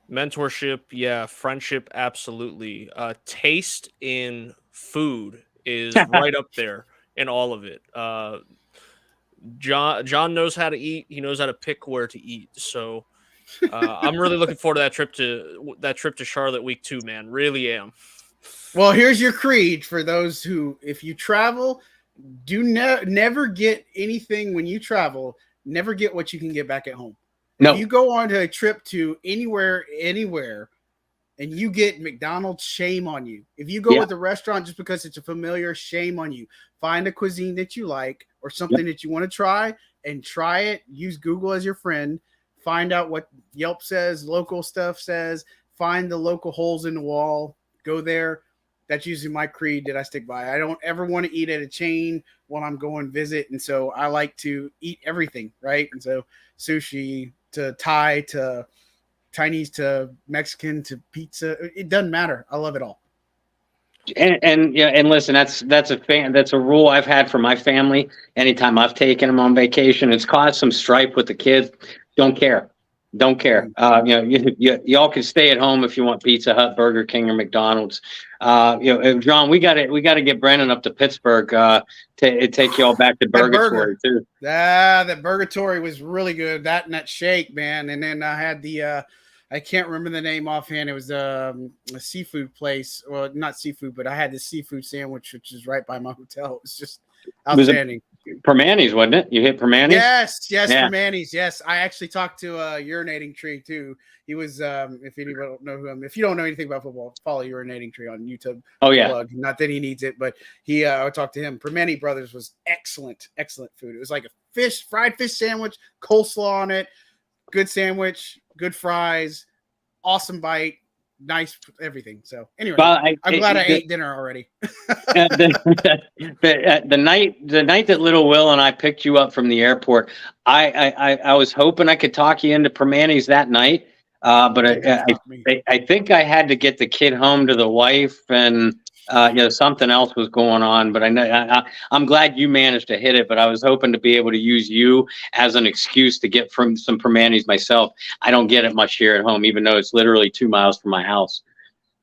Mentorship, yeah. Friendship, absolutely. Taste in food is right up there in all of it. John knows how to eat. He knows how to pick where to eat. So I'm really looking forward to that trip to Charlotte week 2, man. Really am. Well, here's your creed for those who, if you travel, never get anything when you travel. Never get what you can get back at home. No. If you go on to a trip to anywhere, and you get McDonald's, shame on you. If you go with a restaurant just because it's a familiar, shame on you. Find a cuisine that you like or something that you want to try, and try it. Use Google as your friend. Find out what Yelp says, local stuff says. Find the local holes in the wall. Go there. That's usually my creed that I stick by. I don't ever want to eat at a chain while I'm going visit. And so I like to eat everything, right? And so sushi to Thai to Chinese to Mexican to pizza, it doesn't matter. I love it all. And listen, that's a rule I've had for my family. Anytime I've taken them on vacation, it's caused some strife with the kids. Don't care. Don't care. Y'all can stay at home if you want Pizza Hut, Burger King, or McDonald's. John, we got to get Brendan up to Pittsburgh to take y'all back to Burgatory too. That Burgatory was really good. That and that shake, man. And then I had the I can't remember the name offhand. It was a seafood place. Well, not seafood, but I had this seafood sandwich, which is right by my hotel. It was just outstanding. Permanis, wasn't it? You hit Permanis? Yes, yeah. Permanis. Yes, I actually talked to Urinating Tree too. He was, if anyone don't know who if you don't know anything about football, follow Urinating Tree on YouTube. Oh yeah. Plug. Not that he needs it, but I talked to him. Permani Brothers was excellent food. It was like a fried fish sandwich, coleslaw on it, good sandwich, good fries, awesome bite. Nice everything. So anyway, well, I'm glad I ate dinner already. the night that Little Will and I picked you up from the airport, I was hoping I could talk you into Permanis that night, but I think I had to get the kid home to the wife, and something else was going on. But I'm glad you managed to hit it. But I was hoping to be able to use you as an excuse to get from some Permanis myself. I don't get it much here at home, even though it's literally 2 miles from my house.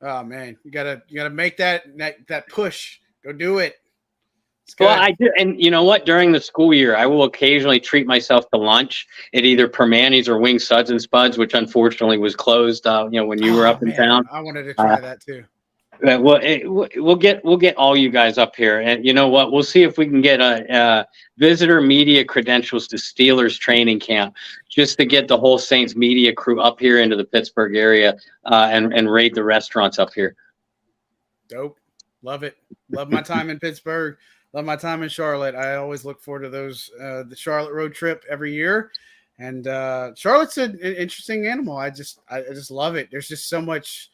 Oh man, you gotta make that push. Go do it. Well, I do, and you know what? During the school year, I will occasionally treat myself to lunch at either Permanis or Wing Suds and Spuds, which unfortunately was closed. When you were up in town, I wanted to try that too. We'll get all you guys up here, and you know what? We'll see if we can get a visitor media credentials to Steelers training camp, just to get the whole Saints media crew up here into the Pittsburgh area and raid the restaurants up here. Dope, love it. Love my time in Pittsburgh. Love my time in Charlotte. I always look forward to those the Charlotte road trip every year, and Charlotte's an interesting animal. I just love it. There's just so much.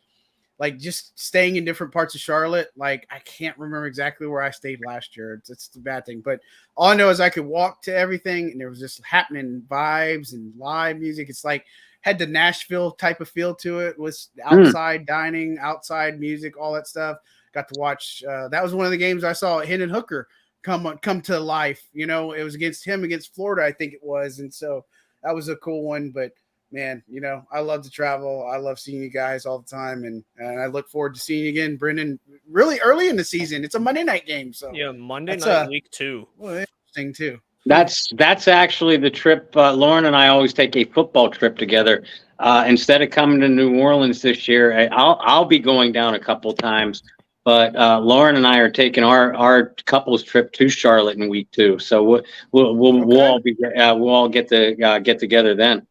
Like just staying in different parts of Charlotte. Like I can't remember exactly where I stayed last year. It's the bad thing, but all I know is I could walk to everything and there was just happening vibes and live music. It's like had the Nashville type of feel to it. Was outside dining, outside music, all that stuff. Got to watch. That was one of the games I saw Hendon Hooker come to life. It was against Florida, I think it was, and so that was a cool one. But man, I love to travel. I love seeing you guys all the time, and I look forward to seeing you again, Brendan, really early in the season. It's a Monday night game, so yeah, Monday night week 2. Well, interesting too. That's actually the trip. Lauren and I always take a football trip together. Instead of coming to New Orleans this year, I'll be going down a couple times, but Lauren and I are taking our couples trip to Charlotte in week 2. So we'll all get together then.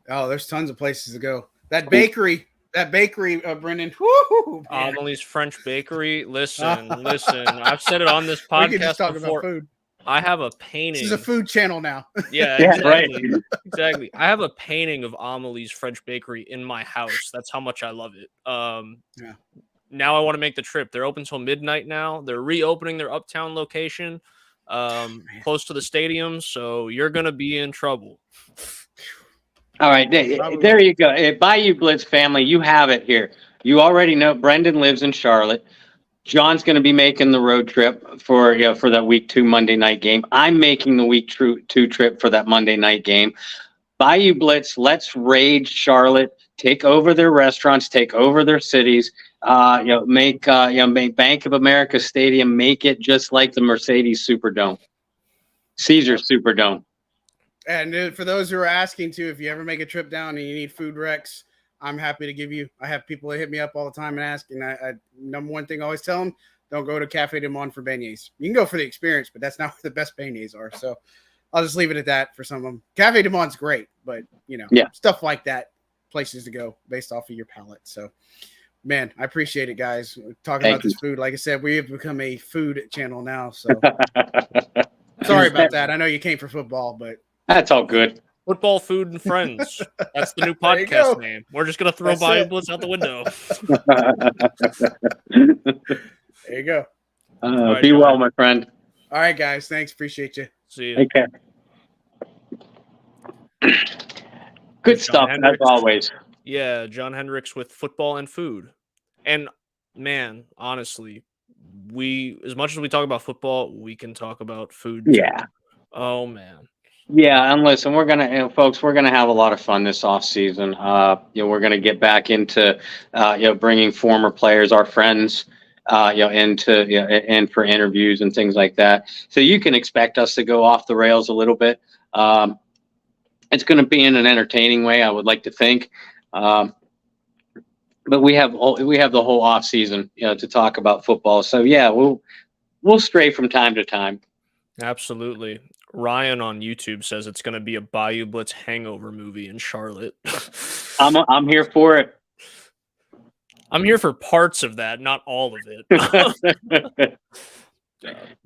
Oh, there's tons of places to go. That bakery, Brendan. Woo, Amelie's French Bakery. Listen. I've said it on this podcast we can just talk before. About food. I have a painting. This is a food channel now. Yeah, exactly. Right. Exactly. I have a painting of Amelie's French Bakery in my house. That's how much I love it. Yeah. Now I want to make the trip. They're open till midnight now. They're reopening their uptown location, close to the stadium. So you're gonna be in trouble. All right, there you go. Bayou Blitz family, you have it here. You already know Brendan lives in Charlotte. John's going to be making the road trip for that week 2 Monday night game. I'm making the week 2 trip for that Monday night game. Bayou Blitz, let's raid Charlotte, take over their restaurants, take over their cities. Make Bank of America Stadium, make it just like the Mercedes Superdome, Caesars Superdome. And for those who are asking too, if you ever make a trip down and you need food recs, I'm happy to give you. I have people that hit me up all the time and ask. And I number one thing I always tell them: don't go to Cafe du Monde for beignets. You can go for the experience, but that's not where the best beignets are. So I'll just leave it at that for some of them. Cafe du Monde's great, but stuff like that, places to go based off of your palate. So, man, I appreciate it, guys. Talking about this food, like I said, we have become a food channel now. So sorry about that. I know you came for football, but. That's all good. Football, food, and friends. That's the new podcast name. We're just going to throw Bayou Blitz out the window. There you go. Right, be well, my friend. All right, guys. Thanks. Appreciate you. See you. Take care. Good stuff, as always. Yeah, John Hendrix with football and food. And, man, honestly, as much as we talk about football, we can talk about food too. Yeah. Oh, man. Yeah, and listen, folks, we're gonna have a lot of fun this off season. We're gonna get back into, bringing former players, our friends, into, and for interviews and things like that. So you can expect us to go off the rails a little bit. It's going to be in an entertaining way, I would like to think. But we have the whole off season, to talk about football. So yeah, we'll stray from time to time. Absolutely. Ryan on YouTube says it's going to be a Bayou Blitz hangover movie in Charlotte. I'm here for it. I'm here for parts of that, not all of it.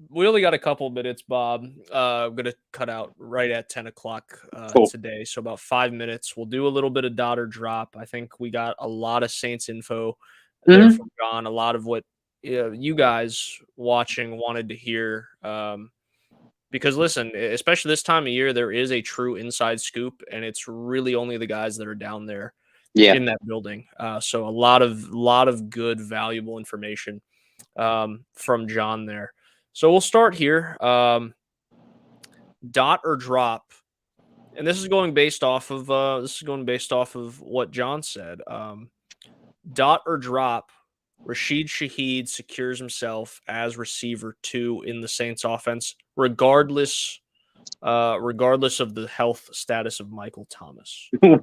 We only got a couple minutes, Bob. I'm going to cut out right at 10 o'clock Cool. today. So about 5 minutes. We'll do a little bit of dot or drop. I think we got a lot of Saints info there from John, a lot of what you guys watching wanted to hear. Because listen, especially this time of year, there is a true inside scoop, and it's really only the guys that are down there in that building. So a lot of good, valuable information from John there. So we'll start here. Dot or drop, and this is going based off of what John said. Dot or drop. Rashid Shaheed secures himself as receiver 2 in the Saints offense, regardless of the health status of Michael Thomas. When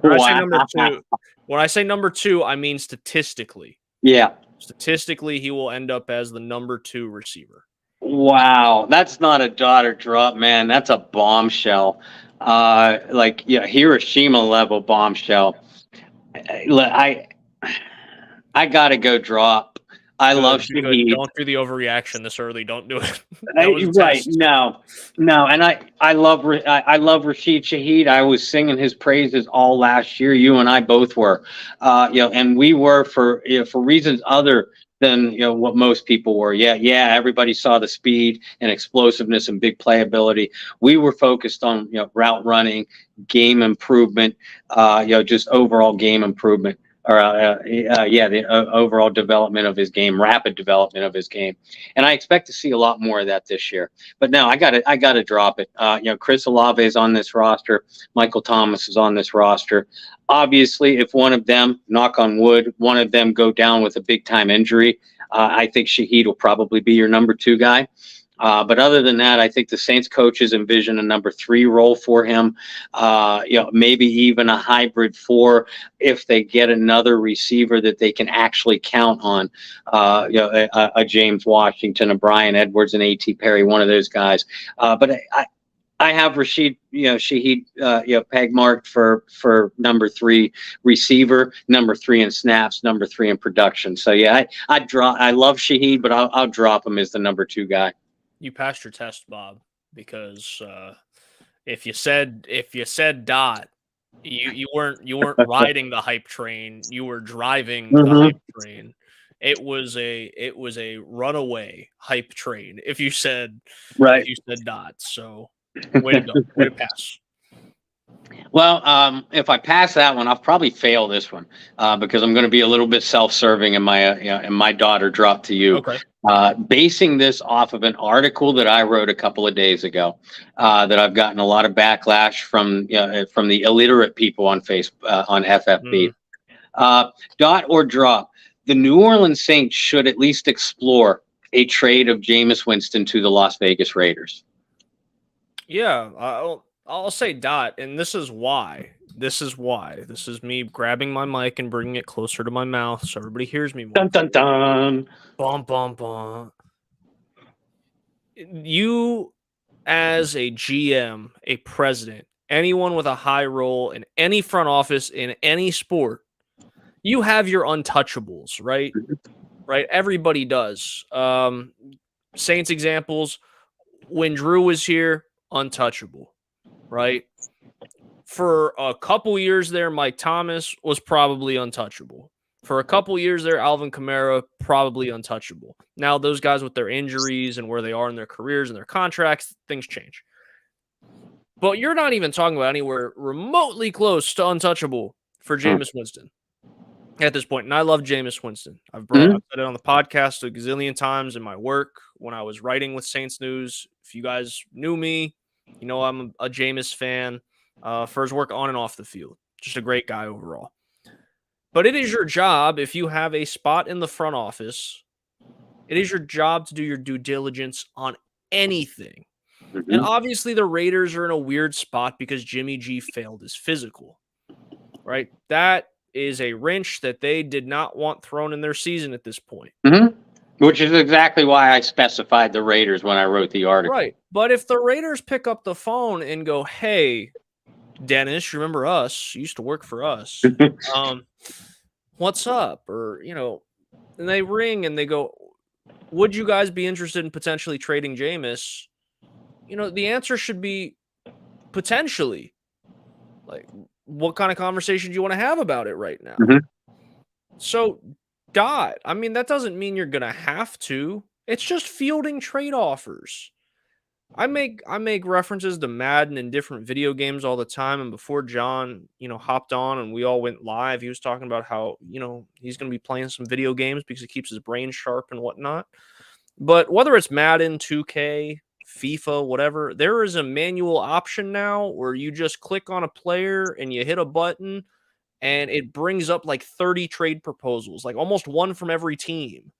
I say number two, I mean statistically. Yeah. Statistically, he will end up as the number 2 receiver. Wow, that's not a dot or drop, man. That's a bombshell. Hiroshima level bombshell. I gotta go drop. I love Shaheed. Don't do the overreaction this early. Don't do it. Right? No, and I love Rashid Shaheed. I was singing his praises all last year. You and I both were, and we were for reasons other than what most people were. Yeah. Everybody saw the speed and explosiveness and big playability. We were focused on route running, game improvement, just overall game improvement. The overall development of his game, rapid development of his game, and I expect to see a lot more of that this year. But now I got to drop it. Chris Olave is on this roster. Michael Thomas is on this roster. Obviously, if one of them, knock on wood, one of them go down with a big time injury, I think Shaheed will probably be your number 2 guy. But other than that, I think the Saints coaches envision a number 3 role for him. Maybe even a hybrid 4 if they get another receiver that they can actually count on. A James Washington, a Brian Edwards, and A.T. Perry, one of those guys. But I have Rashid, Shaheed, peg marked for number 3 receiver, number 3 in snaps, number 3 in production. So yeah, I love Shaheed, but I'll drop him as the number 2 guy. You passed your test, Bob, because if you said dot, you weren't riding the hype train. You were driving the hype train. It was a runaway hype train. If you said dot, so way to go, way to pass. Well, if I pass that one, I'll probably fail this one because I'm going to be a little bit self-serving in my dot or drop to you. Okay. Basing this off of an article that I wrote a couple of days ago that I've gotten a lot of backlash from the illiterate people on Facebook on FFB. Dot or drop. The New Orleans Saints should at least explore a trade of Jameis Winston to the Las Vegas Raiders. Yeah, I'll say dot, and this is why. This is me grabbing my mic and bringing it closer to my mouth so everybody hears me more. Dun, dun, dun. Bum, bum, bum. You, as a GM, a president, anyone with a high role in any front office in any sport, you have your untouchables, right? Right? Everybody does. Saints examples, when Drew was here, untouchable, right? For a couple years there, Mike Thomas was probably untouchable. For a couple years there, Alvin Kamara, probably untouchable. Now, those guys with their injuries and where they are in their careers and their contracts, things change. But you're not even talking about anywhere remotely close to untouchable for Jameis Winston at this point. And I love Jameis Winston. I've said it on the podcast a gazillion times in my work when I was writing with Saints News. If you guys knew me, You know, I'm a Jameis fan for his work on and off the field. Just a great guy overall. But it is your job, if you have a spot in the front office, it is your job to do your due diligence on anything. And obviously the Raiders are in a weird spot because Jimmy G failed his physical, right? That is a wrench that they did not want thrown in their season at this point. Which is exactly why I specified the Raiders when I wrote the article. Right. But if the Raiders pick up the phone and go, hey, Dennis, remember us? You used to work for us. What's up? Or, you know, and they ring and they go, would you guys be interested in potentially trading Jameis? You know, the answer should be potentially. Like, what kind of conversation do you want to have about it right now? So, I mean, that doesn't mean you're going to have to. It's just fielding trade offers. I make references to Madden and different video games all the time. And before John, you know, hopped on and we all went live, he was talking about how, you know, he's going to be playing some video games because it keeps his brain sharp and whatnot. But whether it's Madden, 2K, FIFA, whatever, there is a manual option now where you just click on a player and you hit a button and it brings up like 30 trade proposals, like almost one from every team,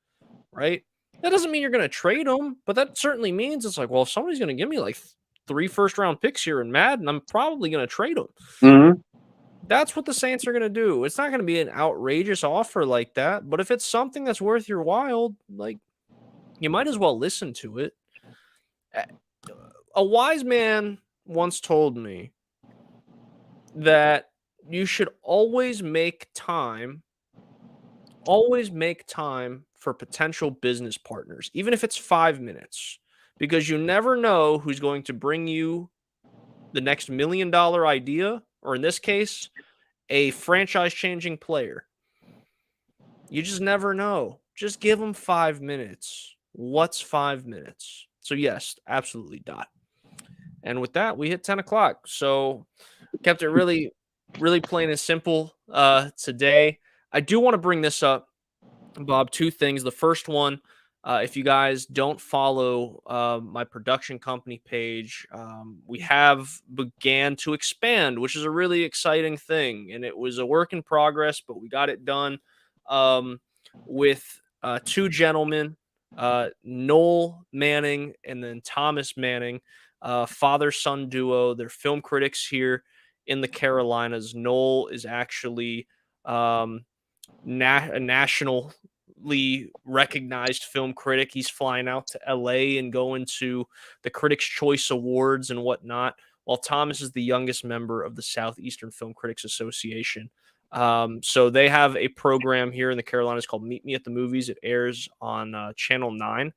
right? That doesn't mean you're going to trade them, but that certainly means it's like, well, if somebody's going to give me like 3 first-round picks here in Madden, I'm probably going to trade them. That's what the Saints are going to do. It's not going to be an outrageous offer like that, but if it's something that's worth your while, like, you might as well listen to it. A wise man once told me that you should always make time for potential business partners, even if it's 5 minutes, because you never know who's going to bring you the next $1 million idea, or in this case, a franchise-changing player. You just never know. Just give them 5 minutes. What's 5 minutes? So yes, absolutely, Dot. And with that, we hit 10 o'clock. So kept it really, really plain and simple today. I do want to bring this up, Bob, 2 things. The first one, if you guys don't follow my production company page, we have began to expand, which is a really exciting thing. And it was a work in progress, but we got it done with 2 gentlemen, Noel Manning and then Thomas Manning, father-son duo. They're film critics here in the Carolinas. Noel is actually a nationally recognized film critic. He's flying out to LA and going to the Critics' Choice Awards and whatnot, while Thomas is the youngest member of the Southeastern Film Critics Association. So they have a program here in the Carolinas called Meet Me at the Movies. It airs on Channel 9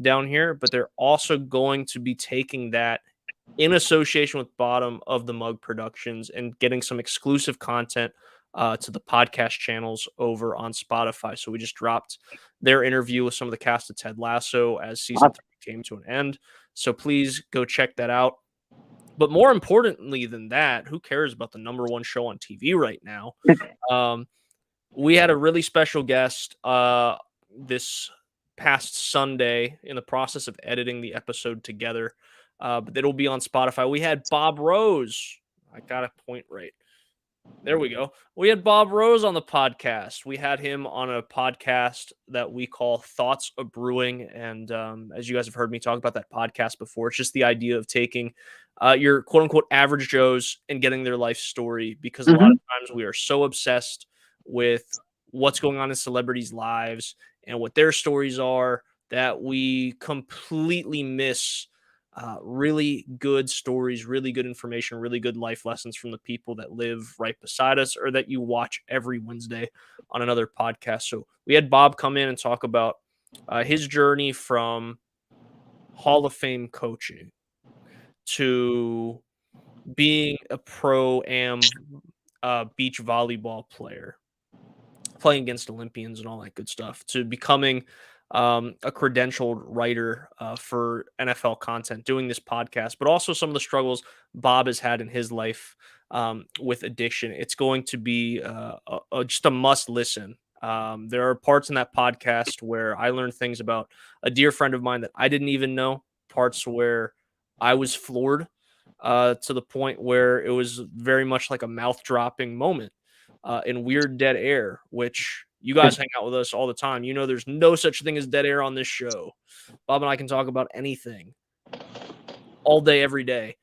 down here, but they're also going to be taking that in association with Bottom of the Mug Productions and getting some exclusive content to the podcast channels over on Spotify. So we just dropped their interview with some of the cast of Ted Lasso as season 3 came to an end. So please go check that out. But more importantly than that, who cares about the #1 show on TV right now? We had a really special guest this past Sunday in the process of editing the episode together, but it'll be on Spotify. We had Bob Rose. I got a point right. There we go. We had Bob Rose on the podcast. We had him on a podcast that we call Thoughts of Brewing. And as you guys have heard me talk about that podcast before, it's just the idea of taking your quote unquote average Joes and getting their life story, because a lot of times we are so obsessed with what's going on in celebrities' lives and what their stories are that we completely miss really good stories, really good information, really good life lessons from the people that live right beside us or that you watch every Wednesday on another podcast. So we had Bob come in and talk about his journey from Hall of Fame coaching to being a pro-am beach volleyball player, playing against Olympians and all that good stuff, to becoming a credentialed writer for NFL content, doing this podcast, but also some of the struggles Bob has had in his life with addiction. It's going to be just a must listen. There are parts in that podcast where I learned things about a dear friend of mine that I didn't even know, parts where I was floored to the point where it was very much like a mouth-dropping moment in weird dead air, which you guys hang out with us all the time. You know there's no such thing as dead air on this show. Bob and I can talk about anything all day, every day.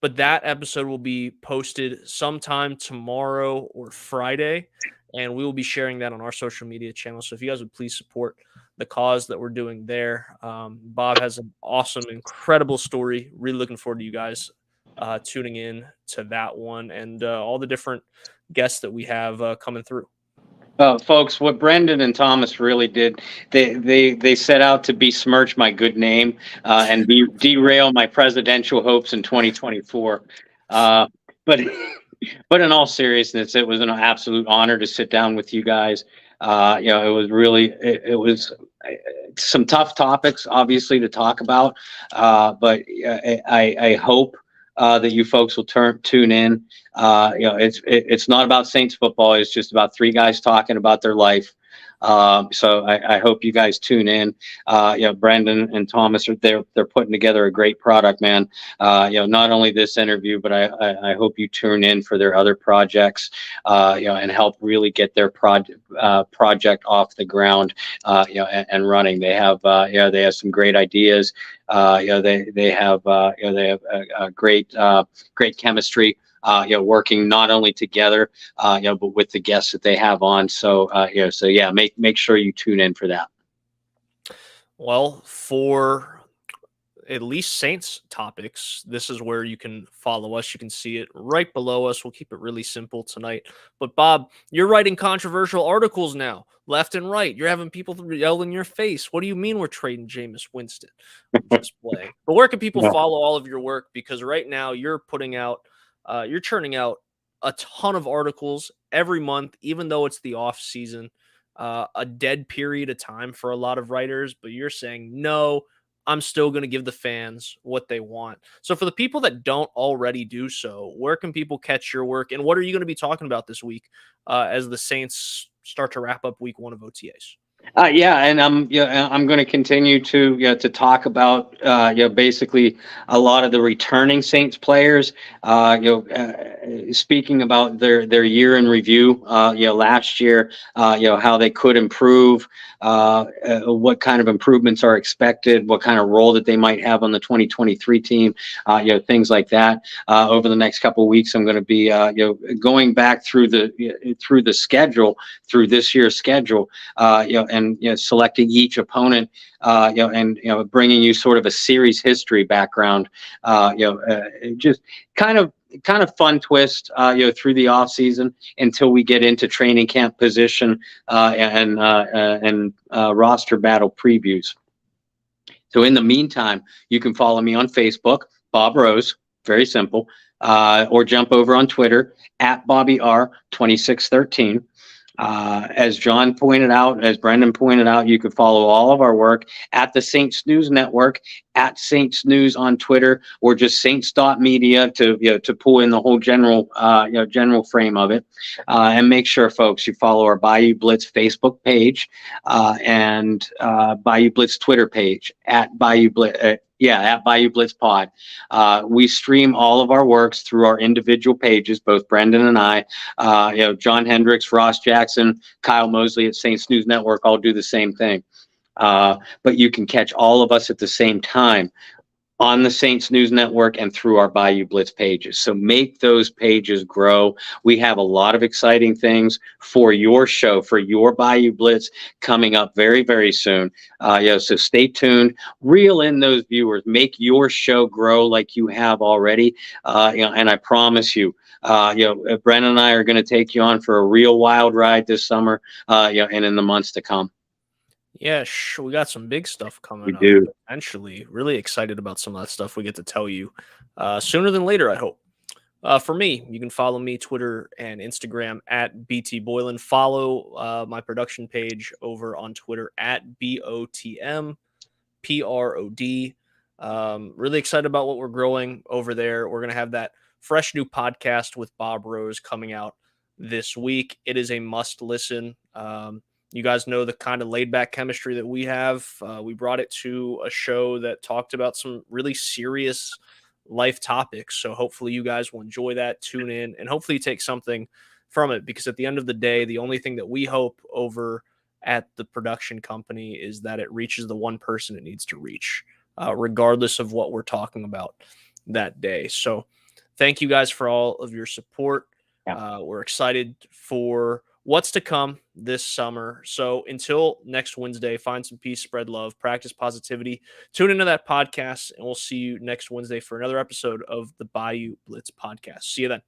But that episode will be posted sometime tomorrow or Friday, and we will be sharing that on our social media channel. So if you guys would please support the cause that we're doing there. Bob has an awesome, incredible story. Really looking forward to you guys tuning in to that one and all the different guests that we have coming through. Folks, what Brendan and Thomas really did, they set out to besmirch my good name and derail my presidential hopes in 2024. But but in all seriousness, it was an absolute honor to sit down with you guys. It was really it was some tough topics, obviously, to talk about. But I hope that you folks will tune in. It's not about Saints football. It's just about three guys talking about their life. So I hope you guys tune in. Brendan and Thomas they're putting together a great product, man. Not only this interview, but I hope you tune in for their other projects. And help really get their project off the ground. And running. They have some great ideas. They have a great chemistry. Working not only together, but with the guests that they have on. So make sure you tune in for that. Well, for at least Saints topics, this is where you can follow us. You can see it right below us. We'll keep it really simple tonight. But Bob, you're writing controversial articles now, left and right. You're having people yell in your face. What do you mean we're trading Jameis Winston? Just playing. But where can people follow all of your work? Because right now you're putting out you're churning out a ton of articles every month, even though it's the off season, a dead period of time for a lot of writers. But you're saying, no, I'm still going to give the fans what they want. So for the people that don't already do so, where can people catch your work? And what are you going to be talking about this week as the Saints start to wrap up week 1 of OTAs? And I'm going to continue to talk about basically a lot of the returning Saints players. Speaking about their year in review. Last year. How they could improve. What kind of improvements are expected? What kind of role that they might have on the 2023 team? Things like that. Over the next couple of weeks, I'm going to be going back through the schedule, through this year's schedule. And selecting each opponent, and bringing you sort of a series history background, just kind of fun twist, through the off season until we get into training camp position and roster battle previews. So in the meantime, you can follow me on Facebook, Bob Rose, very simple, or jump over on Twitter at Bobby R 2613. As John pointed out, as Brendan pointed out, you can follow all of our work at the Saints News Network, at Saints News on Twitter, or just Saints.media to pull in the whole general frame of it. And make sure, folks, you follow our Bayou Blitz Facebook page and Bayou Blitz Twitter page at Bayou Blitz. At Bayou Blitz Pod. We stream all of our works through our individual pages, both Brendan and I. John Hendrix, Ross Jackson, Kyle Mosley at Saints News Network all do the same thing. But you can catch all of us at the same time on the Saints News Network and through our Bayou Blitz pages. So make those pages grow. We have a lot of exciting things for your show, for your Bayou Blitz coming up very, very soon. So stay tuned, reel in those viewers, make your show grow like you have already. And I promise you, Brennan and I are going to take you on for a real wild ride this summer, and in the months to come. Yeah, we got some big stuff coming up. Do. Potentially. Really excited about some of that stuff we get to tell you sooner than later, I hope. For me, you can follow me Twitter and Instagram at BT Boylan. Follow my production page over on Twitter at BOTMPROD. Really excited about what we're growing over there. We're going to have that fresh new podcast with Bob Rose coming out this week. It is a must listen. You guys know the kind of laid-back chemistry that we have. We brought it to a show that talked about some really serious life topics. So hopefully you guys will enjoy that, tune in, and hopefully you take something from it, because at the end of the day, the only thing that we hope over at the production company is that it reaches the one person it needs to reach, regardless of what we're talking about that day. So thank you guys for all of your support. Yeah. We're excited for what's to come this summer. So until next Wednesday, find some peace, spread love, practice positivity, tune into that podcast, and we'll see you next Wednesday for another episode of the Bayou Blitz podcast. See you then.